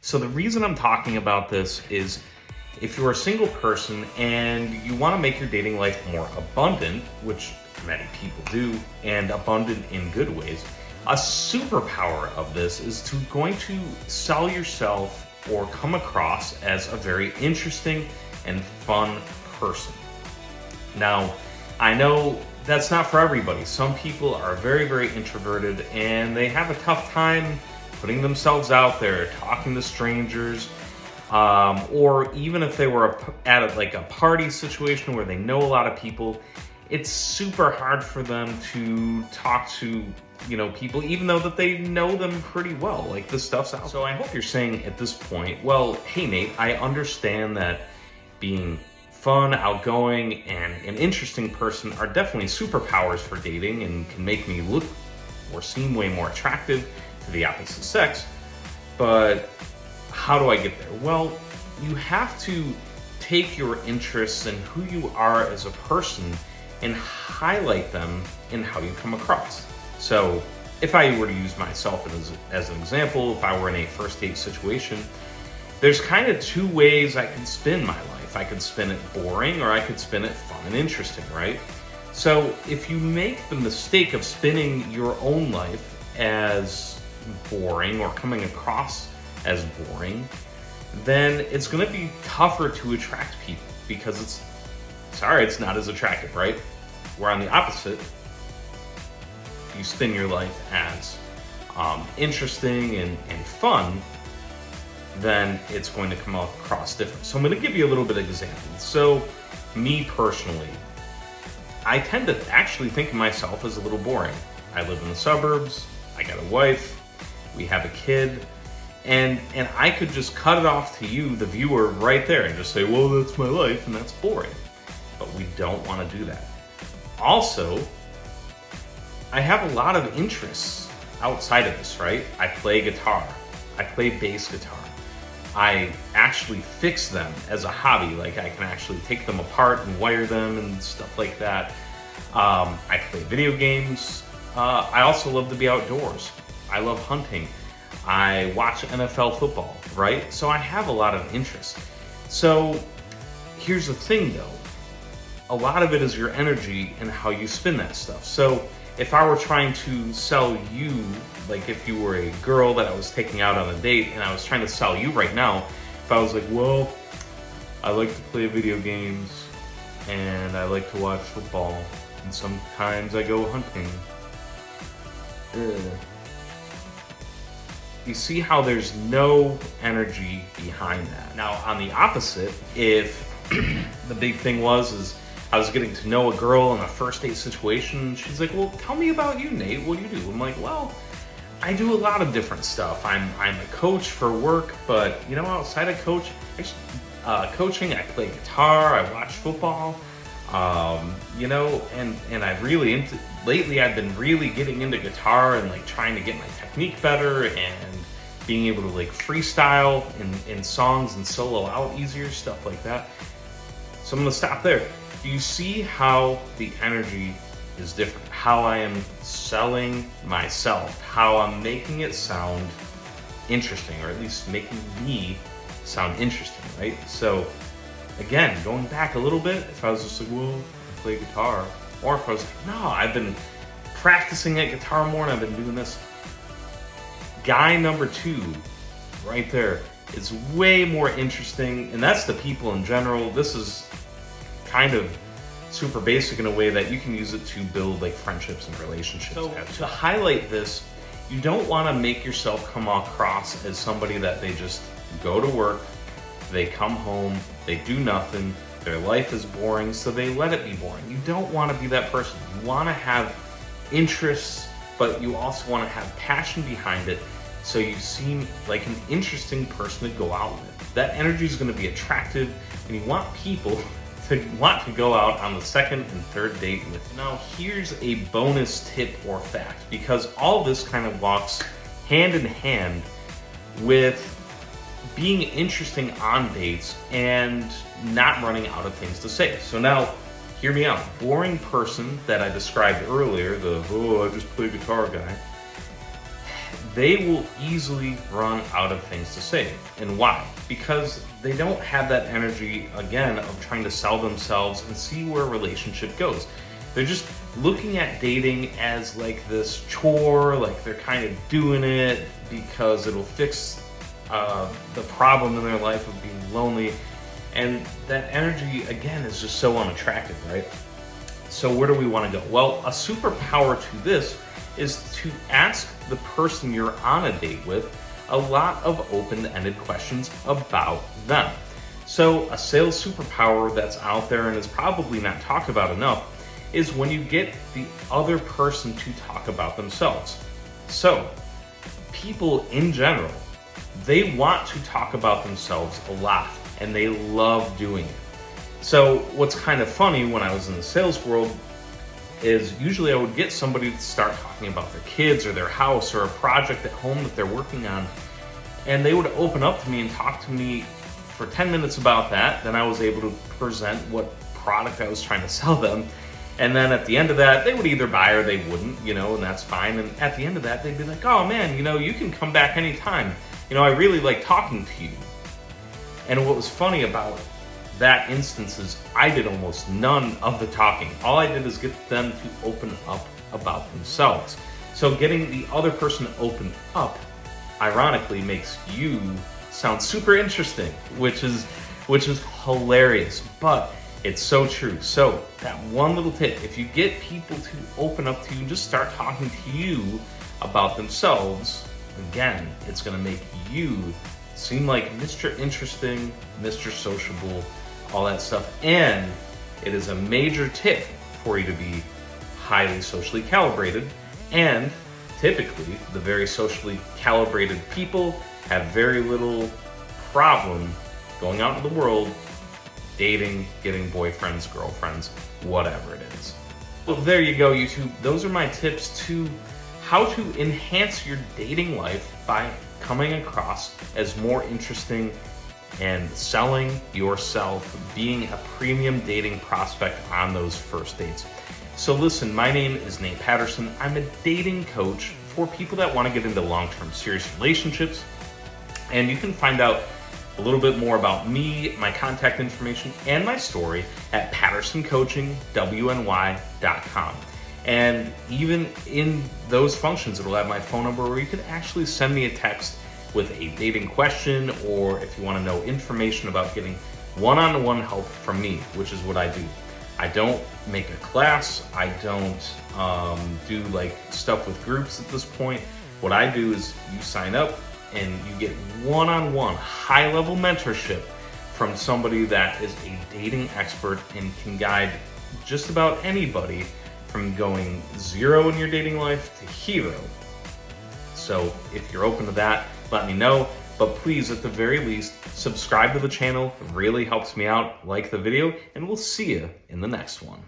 So the reason I'm talking about this is if you're a single person and you want to make your dating life more abundant, which many people do, and abundant in good ways, a superpower of this is going to sell yourself or come across as a very interesting and fun person. Now, I know that's not for everybody. Some people are very, very introverted and they have a tough time putting themselves out there, talking to strangers, or even if they were at a party situation where they know a lot of people, it's super hard for them to talk to people, even though that they know them pretty well. Like, this stuff's out. So I hope you're saying at this point, well, hey Nate, I understand that being fun, outgoing, and an interesting person are definitely superpowers for dating and can make me look or seem way more attractive to the opposite sex. But how do I get there? Well, you have to take your interests and who you are as a person and highlight them in how you come across. So if I were to use myself as an example, if I were in a first date situation, there's kind of two ways I can spin my life. I could spin it boring or I could spin it fun and interesting, right? So if you make the mistake of spinning your own life as boring or coming across as boring, then it's going to be tougher to attract people because it's not as attractive, right? Where on the opposite, you spin your life as interesting and fun, then it's going to come across different. So I'm going to give you a little bit of examples. So me personally, I tend to actually think of myself as a little boring. I live in the suburbs, I got a wife, we have a kid, and I could just cut it off to you, the viewer, right there and just say, well, that's my life and that's boring. But we don't want to do that. Also, I have a lot of interests outside of this, right? I play guitar. I play bass guitar. I actually fix them as a hobby. Like, I can actually take them apart and wire them and stuff like that. I play video games. I also love to be outdoors. I love hunting. I watch NFL football, right? So I have a lot of interests. So here's the thing though. A lot of it is your energy and how you spin that stuff. So if I were trying to sell you, like if you were a girl that I was taking out on a date and I was trying to sell you right now, if I was like, well, I like to play video games and I like to watch football and sometimes I go hunting. You see how there's no energy behind that. Now on the opposite, if the big thing is I was getting to know a girl in a first date situation. She's like, well, tell me about you, Nate. What do you do? I'm like, well, I do a lot of different stuff. I'm a coach for work, but outside of coaching, I play guitar, I watch football, and lately I've been really getting into guitar and like trying to get my technique better and being able to like freestyle in songs and solo out easier, stuff like that. So I'm gonna stop there. Do you see how the energy is different? How I am selling myself, how I'm making it sound interesting, or at least making me sound interesting, right? So again, going back a little bit, if I was just like, well, I play guitar, or if I was like, no, I've been practicing at guitar more and I've been doing this. Guy number 2, right there, is way more interesting, and that's the people in general. This is kind of super basic in a way that you can use it to build like friendships and relationships. So to highlight this, you don't want to make yourself come across as somebody that they just go to work, they come home, they do nothing, their life is boring, so they let it be boring. You don't want to be that person. You want to have interests, but you also want to have passion behind it, so you seem like an interesting person to go out with. That energy is going to be attractive, and you want people to want to go out on the second and third date with you. Now, here's a bonus tip or fact, because all this kind of walks hand in hand with being interesting on dates and not running out of things to say. So now, hear me out. Boring person that I described earlier, I just play guitar guy, they will easily run out of things to say. And why? Because they don't have that energy, again, of trying to sell themselves and see where a relationship goes. They're just looking at dating as like this chore, like they're kind of doing it because it'll fix the problem in their life of being lonely. And that energy, again, is just so unattractive, right? So where do we want to go? Well, a superpower to this is to ask the person you're on a date with a lot of open-ended questions about them. So a sales superpower that's out there and is probably not talked about enough is when you get the other person to talk about themselves. So people in general, they want to talk about themselves a lot and they love doing it. So what's kind of funny when I was in the sales world is usually I would get somebody to start talking about their kids or their house or a project at home that they're working on, and they would open up to me and talk to me for 10 minutes about that. Then I was able to present what product I was trying to sell them, and then at the end of that, they would either buy or they wouldn't, and that's fine. And at the end of that, they'd be like, oh man, you can come back anytime. I really like talking to you. And what was funny about that instance is I did almost none of the talking. All I did is get them to open up about themselves. So getting the other person to open up, ironically, makes you sound super interesting, which is hilarious, but it's so true. So that one little tip, if you get people to open up to you and just start talking to you about themselves, again, it's gonna make you seem like Mr. Interesting, Mr. Sociable, all that stuff. And it is a major tip for you to be highly socially calibrated. And typically, the very socially calibrated people have very little problem going out into the world, dating, getting boyfriends, girlfriends, whatever it is. Well, there you go, YouTube. Those are my tips to how to enhance your dating life by coming across as more interesting and selling yourself, being a premium dating prospect on those first dates. So listen, my name is Nate Patterson. I'm a dating coach for people that want to get into long-term serious relationships. And you can find out a little bit more about me, my contact information, and my story at pattersoncoachingwny.com. And even in those functions, it'll have my phone number where you can actually send me a text with a dating question, or if you want to know information about getting one-on-one help from me, which is what I do. I don't make a class. I don't do like stuff with groups at this point. What I do is you sign up and you get one-on-one high-level mentorship from somebody that is a dating expert and can guide just about anybody from going zero in your dating life to hero. So if you're open to that, let me know. But please, at the very least, subscribe to the channel. It really helps me out. Like the video, and we'll see you in the next one.